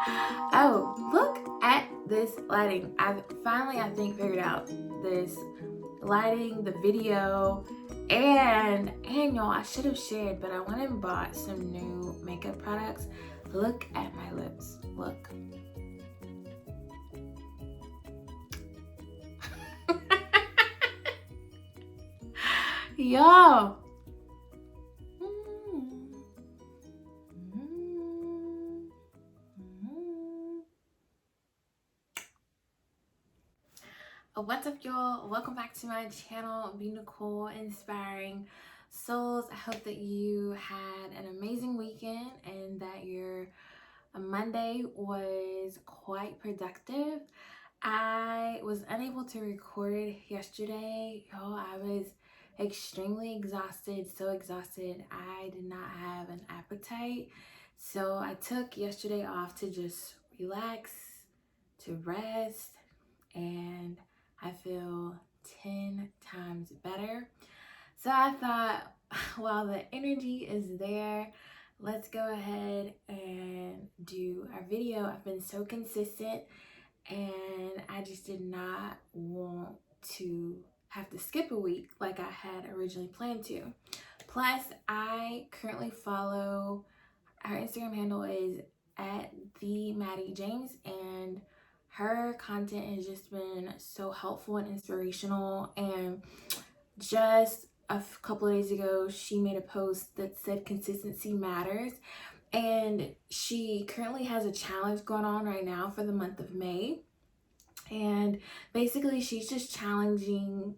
Oh, look at this lighting. I've finally, I think, figured out this lighting, the video, and y'all, I should have shared, but I went and bought some new makeup products. Look at my lips. Look. Y'all. What's up, y'all? Welcome back to my channel, Be Nicole Inspiring Souls. I hope that you had an amazing weekend and that your Monday was quite productive. I was unable to record yesterday. Y'all, I was extremely exhausted, so exhausted. I did not have an appetite. So I took yesterday off to just relax, to rest, and I feel 10 times better. So I thought, while the energy is there, let's go ahead and do our video. I've been so consistent and I just did not want to have to skip a week like I had originally planned to. Plus, I currently follow, her Instagram handle is at the Maddie James, and her content has just been so helpful and inspirational. And just a couple of days ago, she made a post that said consistency matters. And she currently has a challenge going on right now for the month of May. And basically, she's just challenging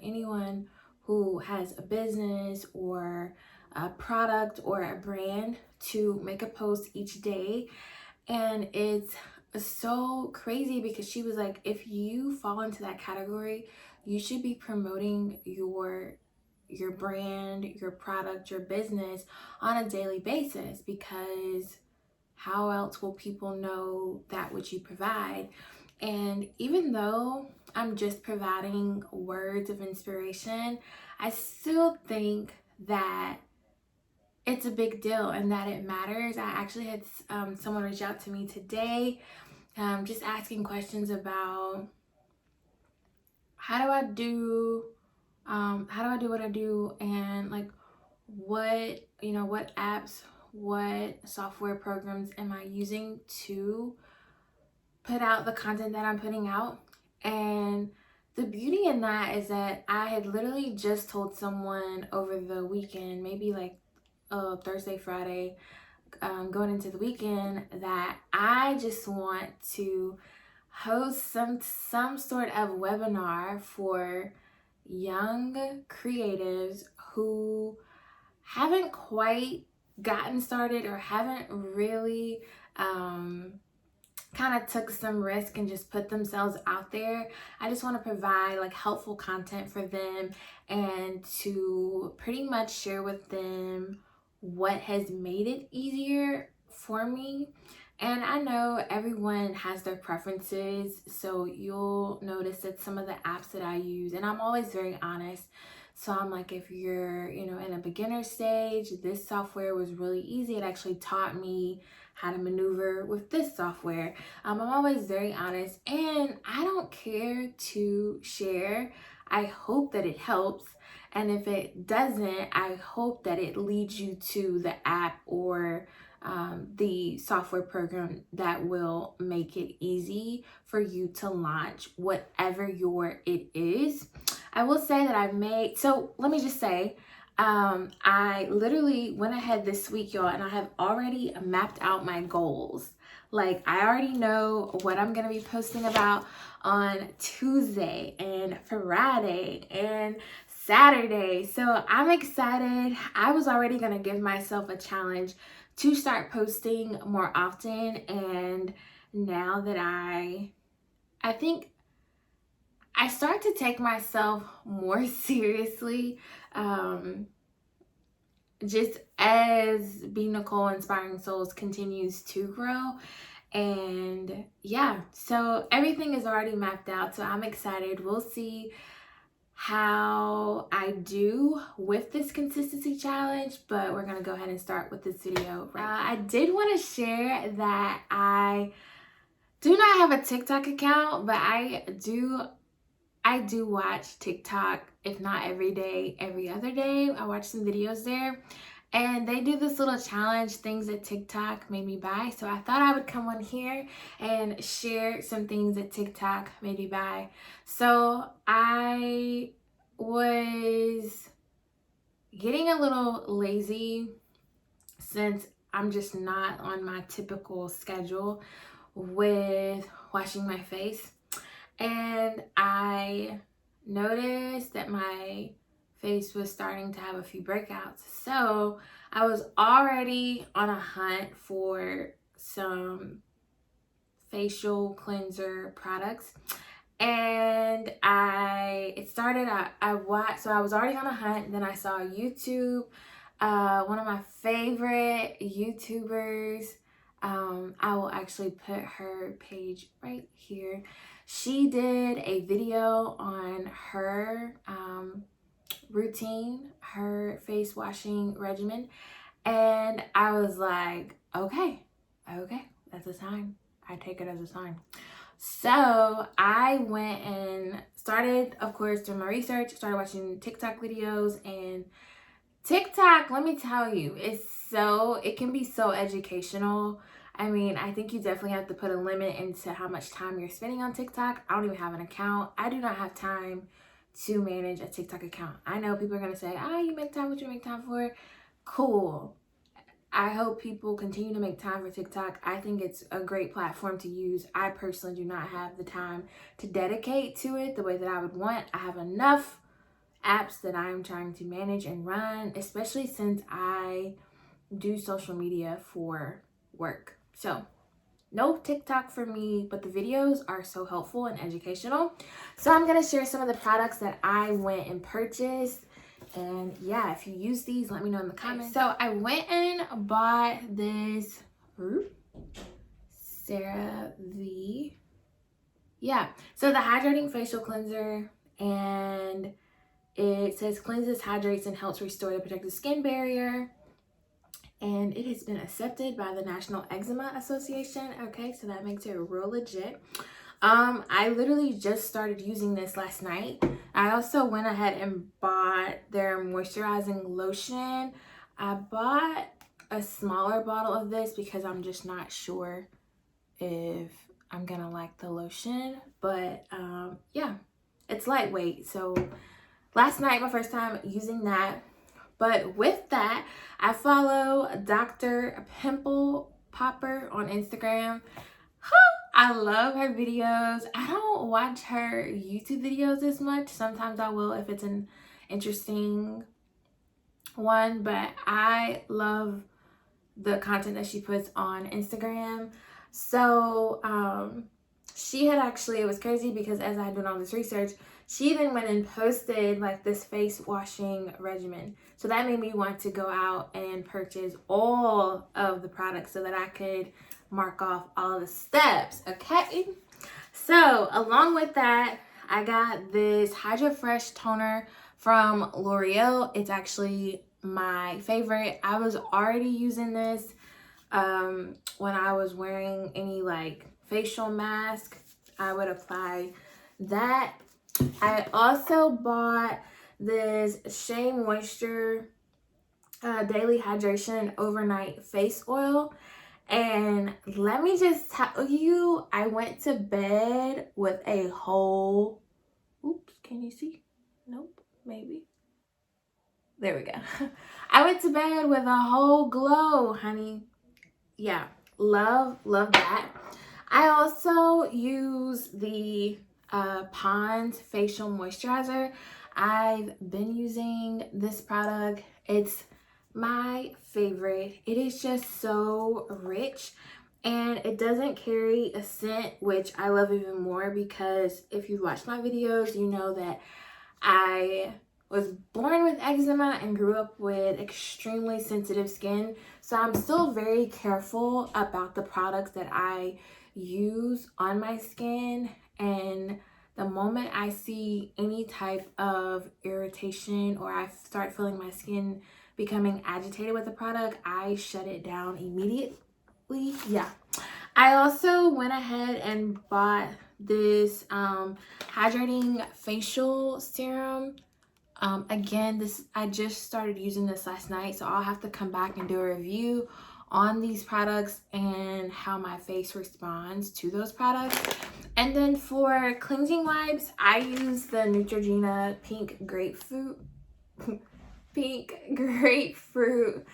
anyone who has a business or a product or a brand to make a post each day. And it's so crazy because she was like, if you fall into that category, you should be promoting your brand, your product, your business on a daily basis, because how else will people know that which you provide? And even though I'm just providing words of inspiration, I still think that it's a big deal and that it matters. I actually had someone reach out to me today, just asking questions about how do I do what I do, and like what apps, what software programs am I using to put out the content that I'm putting out. And the beauty in that is that I had literally just told someone over the weekend, maybe like Thursday, Friday, going into the weekend, that I just want to host some sort of webinar for young creatives who haven't quite gotten started or haven't really kind of took some risk and just put themselves out there. I just want to provide like helpful content for them and to pretty much share with them what has made it easier for me. And I know everyone has their preferences, so you'll notice that some of the apps that I use, and I'm always very honest, so I'm like, if you're, in a beginner stage, this software was really easy. It actually taught me how to maneuver with this software. I'm always very honest, and I don't care to share. I hope that it helps. And if it doesn't, I hope that it leads you to the app or the software program that will make it easy for you to launch whatever it is. I will say that so let me just say, I literally went ahead this week, y'all, and I have already mapped out my goals. Like, I already know what I'm going to be posting about on Tuesday and Friday and Saturday. So I'm excited. I was already going to give myself a challenge to start posting more often. And now that I think I start to take myself more seriously, just as Be Nicole Inspiring Souls continues to grow. And yeah, so everything is already mapped out. So I'm excited. We'll see how I do with this consistency challenge, but we're gonna go ahead and start with this video. I did want to share that I do not have a TikTok account, but I do watch TikTok, if not every day, every other day. I watch some videos there. And they do this little challenge, things that TikTok made me buy. So I thought I would come on here and share some things that TikTok made me buy. So I was getting a little lazy since I'm just not on my typical schedule with washing my face. And I noticed that my face was starting to have a few breakouts. So I was already on a hunt for some facial cleanser products. And I was already on a hunt. And then I saw YouTube, one of my favorite YouTubers. I will actually put her page right here. She did a video on her routine, her face washing regimen, and I was like, okay, that's a sign. I take it as a sign. So I went and started, of course, doing my research, started watching TikTok videos. And TikTok, let me tell you, it can be so educational. I mean, I think you definitely have to put a limit into how much time you're spending on TikTok. I don't even have an account. I do not have time to manage a TikTok account. I know people are going to say, you make time, what you make time for? Cool. I hope people continue to make time for TikTok. I think it's a great platform to use. I personally do not have the time to dedicate to it the way that I would want. I have enough apps that I'm trying to manage and run, especially since I do social media for work. So no TikTok for me, but the videos are so helpful and educational. So I'm going to share some of the products that I went and purchased. And yeah, if you use these, let me know in the comments. So I went and bought this CeraVe. Yeah, so the hydrating facial cleanser, and it says cleanses, hydrates, and helps restore the protective skin barrier. And it has been accepted by the National Eczema Association. Okay, so that makes it real legit. I literally just started using this last night. I also went ahead and bought their moisturizing lotion. I bought a smaller bottle of this because I'm just not sure if I'm gonna like the lotion. But yeah, it's lightweight. So last night, my first time using that. But with that, I follow Dr. Pimple Popper on Instagram. I love her videos. I don't watch her YouTube videos as much. Sometimes I will if it's an interesting one, but I love the content that she puts on Instagram. So she had actually, it was crazy because as I had done all this research, she then went and posted like this face washing regimen. So that made me want to go out and purchase all of the products so that I could mark off all the steps. Okay. So along with that, I got this Hydra Fresh toner from L'Oreal. It's actually my favorite. I was already using this when I was wearing any like facial mask. I would apply that. I also bought this Shea Moisture Daily Hydration Overnight Face Oil. And let me just tell you, I went to bed with a whole, oops, can you see? Nope, maybe. There we go. I went to bed with a whole glow, honey. Yeah, love that. I also use the Pond's facial moisturizer. I've been using this product. It's my favorite. It is just so rich and it doesn't carry a scent, which I love even more because if you've watched my videos, you know that I was born with eczema and grew up with extremely sensitive skin. So I'm still very careful about the products that I use on my skin, and The moment I see any type of irritation or I start feeling my skin becoming agitated with the product, I shut it down immediately. Yeah. I also went ahead and bought this hydrating facial serum. Again, I just started using this last night, so I'll have to come back and do a review on these products and how my face responds to those products. And then for cleansing wipes, I use the Neutrogena pink grapefruit. Pink grapefruit.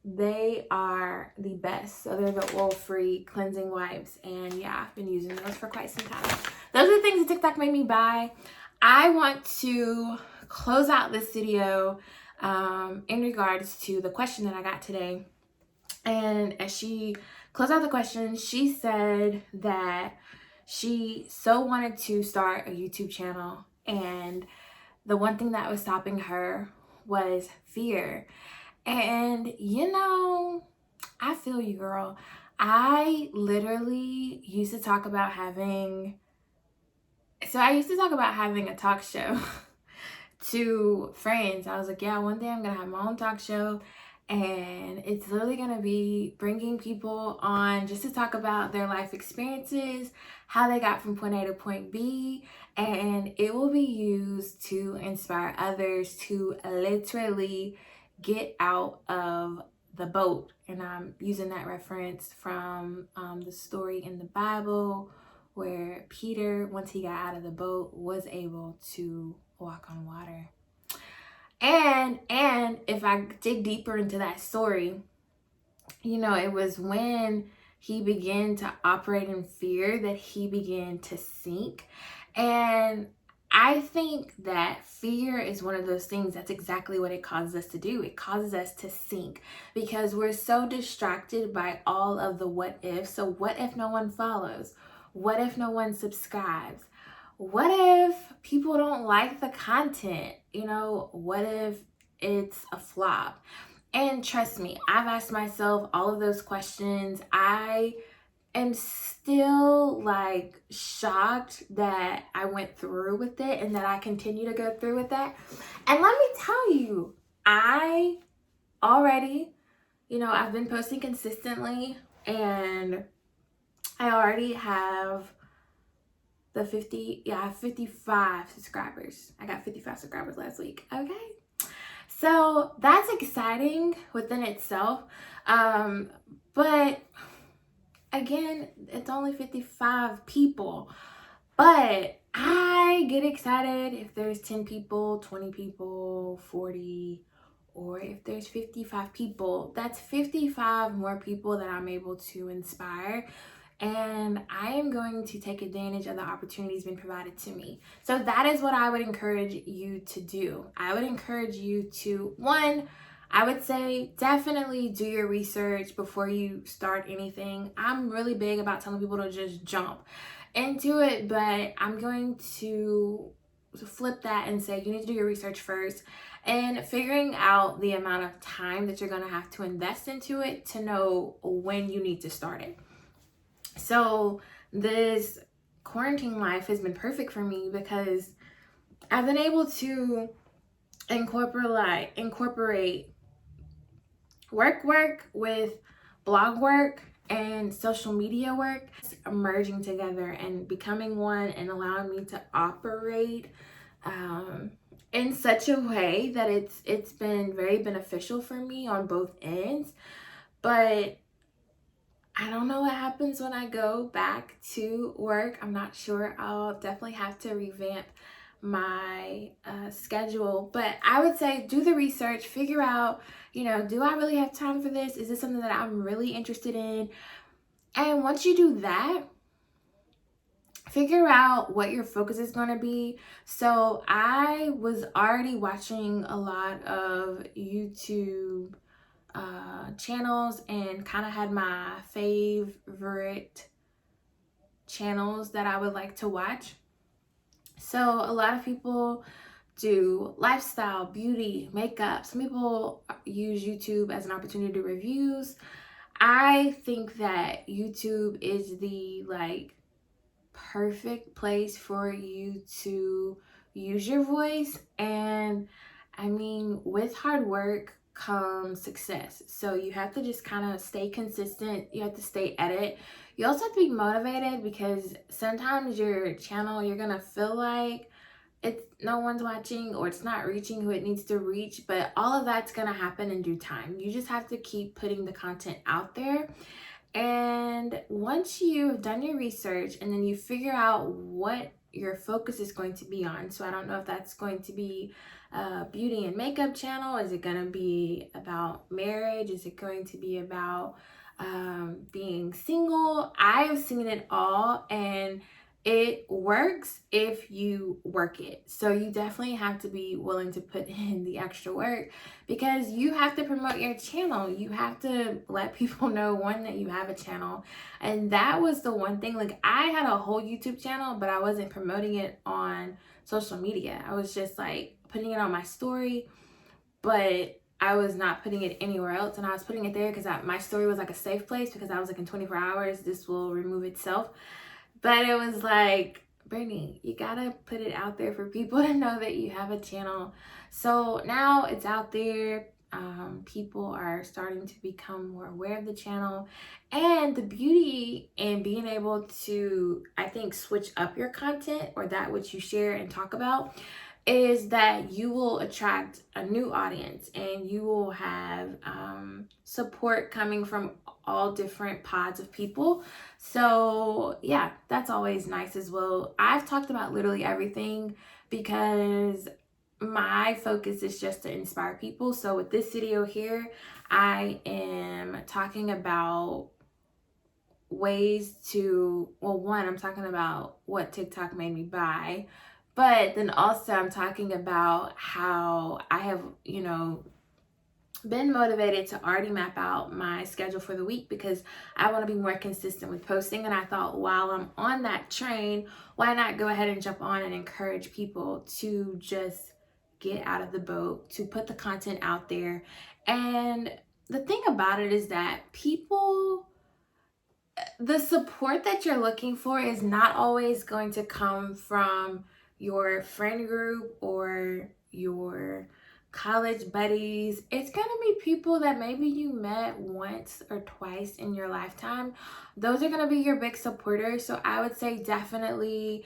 They are the best. So they're the oil-free cleansing wipes, and yeah, I've been using those for quite some time. Those are the things that TikTok made me buy. I want to close out this video in regards to the question that I got today. And as she closed out the question, she said that she so wanted to start a YouTube channel, and the one thing that was stopping her was fear. And you know, I feel you, girl. I literally used to talk about having a talk show to friends. I was like, yeah, one day I'm gonna have my own talk show, and it's literally gonna be bringing people on just to talk about their life experiences, how they got from point A to point B, and it will be used to inspire others to literally get out of the boat. And I'm using that reference from the story in the Bible where Peter, once he got out of the boat, was able to walk on water. And if I dig deeper into that story, you know, it was when he began to operate in fear that he began to sink. And I think that fear is one of those things that's exactly what it causes us to do. It causes us to sink because we're so distracted by all of the what ifs. So what if no one follows? What if no one subscribes? What if people don't like the content? You know, what if it's a flop? And trust me, I've asked myself all of those questions. I am still like shocked that I went through with it and that I continue to go through with that. And let me tell you, I already, you know, I've been posting consistently, and I already have the 55 subscribers. I got 55 subscribers last week. Okay. So that's exciting within itself. But again, it's only 55 people. But I get excited if there's 10 people, 20 people, 40, or if there's 55 people. That's 55 more people that I'm able to inspire. And I am going to take advantage of the opportunities being provided to me. So that is what I would encourage you to do. I would encourage you to, one, I would say definitely do your research before you start anything. I'm really big about telling people to just jump into it, but I'm going to flip that and say you need to do your research first and figuring out the amount of time that you're going to have to invest into it to know when you need to start it. So this quarantine life has been perfect for me because I've been able to incorporate work with blog work and social media work, merging together and becoming one and allowing me to operate in such a way that it's been very beneficial for me on both ends. But I don't know what happens when I go back to work. I'm not sure. I'll definitely have to revamp my schedule. But I would say do the research, figure out, you know, do I really have time for this? Is this something that I'm really interested in? And once you do that, figure out what your focus is going to be. So I was already watching a lot of YouTube channels and kind of had my favorite channels that I would like to watch. So a lot of people do lifestyle, beauty, makeup. Some people use YouTube as an opportunity to do reviews. I think that YouTube is the perfect place for you to use your voice. And I mean, with hard work comes success. So you have to just kind of stay consistent. You have to stay at it. You also have to be motivated, because sometimes your channel, you're going to feel like it's no one's watching or it's not reaching who it needs to reach, but all of that's going to happen in due time. You just have to keep putting the content out there. And once you've done your research and then you figure out what your focus is going to be on, so I don't know if that's going to be a beauty and makeup channel. Is it going to be about marriage? Is it going to be about being single? I've seen it all, and it works if you work it. So you definitely have to be willing to put in the extra work, because you have to promote your channel. You have to let people know, one, that you have a channel. And that was the one thing, like, I had a whole YouTube channel, but I wasn't promoting it on social media. I was just like putting it on my story, but I was not putting it anywhere else. And I was putting it there because my story was like a safe place, because I was like, in 24 hours this will remove itself. But it was like, Brittany, you gotta put it out there for people to know that you have a channel. So now it's out there. People are starting to become more aware of the channel, and the beauty in being able to, I think, switch up your content, or that which you share and talk about, is that you will attract a new audience, and you will have support coming from all different pods of people. So yeah, that's always nice as well. I've talked about literally everything, because my focus is just to inspire people. So with this video here, I am talking about ways to, well, one, I'm talking about what TikTok made me buy, but then also I'm talking about how I have, been motivated to already map out my schedule for the week, because I want to be more consistent with posting. And I thought, while I'm on that train, why not go ahead and jump on and encourage people to just get out of the boat, to put the content out there. And the thing about it is that the support that you're looking for is not always going to come from your friend group or your college buddies. It's going to be people that maybe you met once or twice in your lifetime. Those are going to be your big supporters. So I would say definitely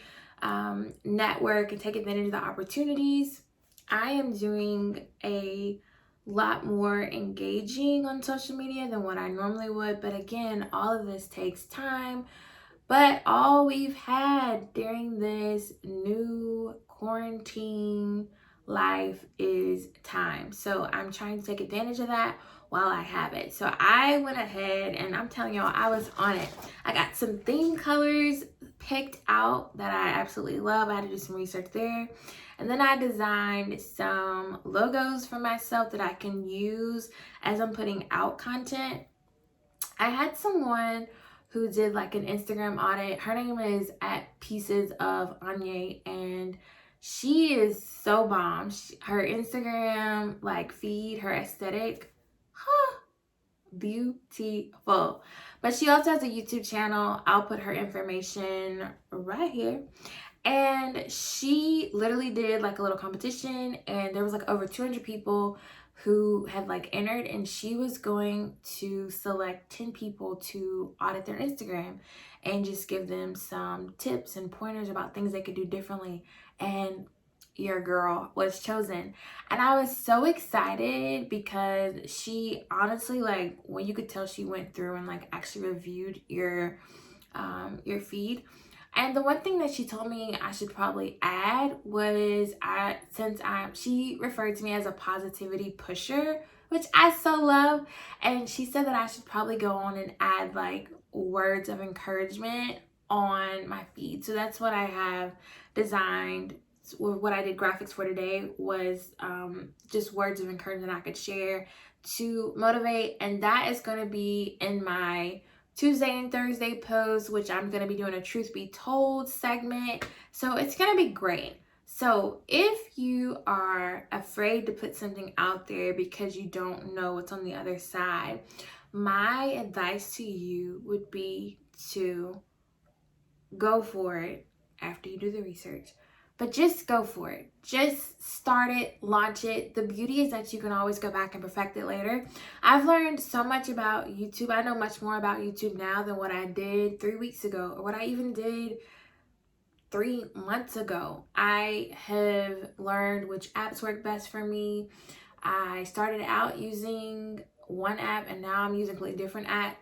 network and take advantage of the opportunities. I am doing a lot more engaging on social media than what I normally would. But again, all of this takes time. But all we've had during this new quarantine life is time. So I'm trying to take advantage of that while I have it. So I went ahead, and I'm telling y'all, I was on it. I got some theme colors picked out that I absolutely love. I had to do some research there. And then I designed some logos for myself that I can use as I'm putting out content. I had someone who did like an Instagram audit. Her name is at Pieces of Anya, and she is so bomb. Her Instagram like feed, her aesthetic, beautiful. But she also has a YouTube channel. I'll put her information right here. And she literally did like a little competition, and there was like over 200 people who had like entered, and she was going to select 10 people to audit their Instagram and just give them some tips and pointers about things they could do differently. And your girl was chosen, and I was so excited, because she honestly, like, when you could tell she went through and like actually reviewed your feed. And the one thing that she told me I should probably add was, she referred to me as a positivity pusher, which I so love. And she said that I should probably go on and add like words of encouragement on my feed. So that's what I have designed. What I did graphics for today was just words of encouragement I could share to motivate. And that is going to be in my Tuesday and Thursday posts, which I'm going to be doing a truth be told segment. So it's going to be great. So if you are afraid to put something out there because you don't know what's on the other side, my advice to you would be to go for it after you do the research. But just go for it. Just start it, launch it. The beauty is that you can always go back and perfect it later. I've learned so much about YouTube. I know much more about YouTube now than what I did 3 weeks ago, or what I even did 3 months ago. I have learned which apps work best for me. I started out using one app and now I'm using a completely different app.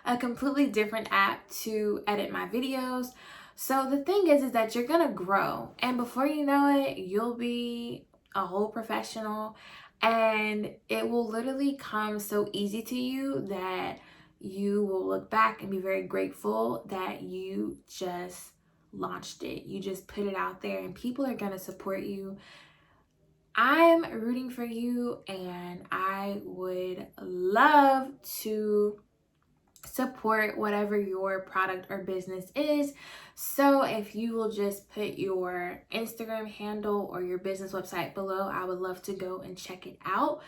A completely different app to edit my videos. So the thing is that you're gonna grow, and before you know it, you'll be a whole professional, and it will literally come so easy to you that you will look back and be very grateful that you just launched it. You just put it out there, and people are gonna support you. I'm rooting for you, and I would love to support whatever your product or business is. So if you will just put your Instagram handle or your business website below, I would love to go and check it out,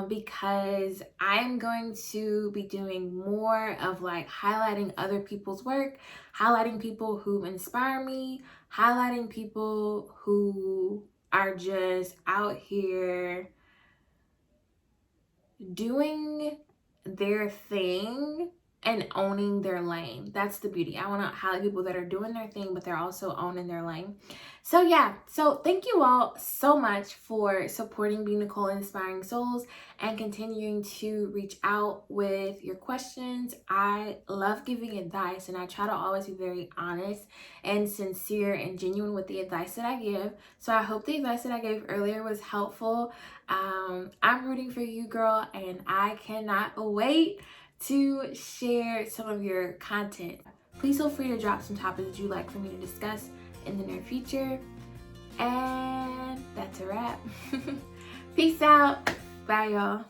because I'm going to be doing more of like highlighting other people's work, highlighting people who inspire me, highlighting people who are just out here doing their thing and owning their lane. That's the beauty. I want to highlight people that are doing their thing, but they're also owning their lane. So yeah, so thank you all so much for supporting Be Nicole Inspiring Souls and continuing to reach out with your questions. I love giving advice, and I try to always be very honest and sincere and genuine with the advice that I give. So I hope the advice that I gave earlier was helpful. I'm rooting for you, girl, and I cannot wait to share some of your content. Please feel free to drop some topics you'd like for me to discuss in the near future. And that's a wrap. Peace out. Bye, y'all.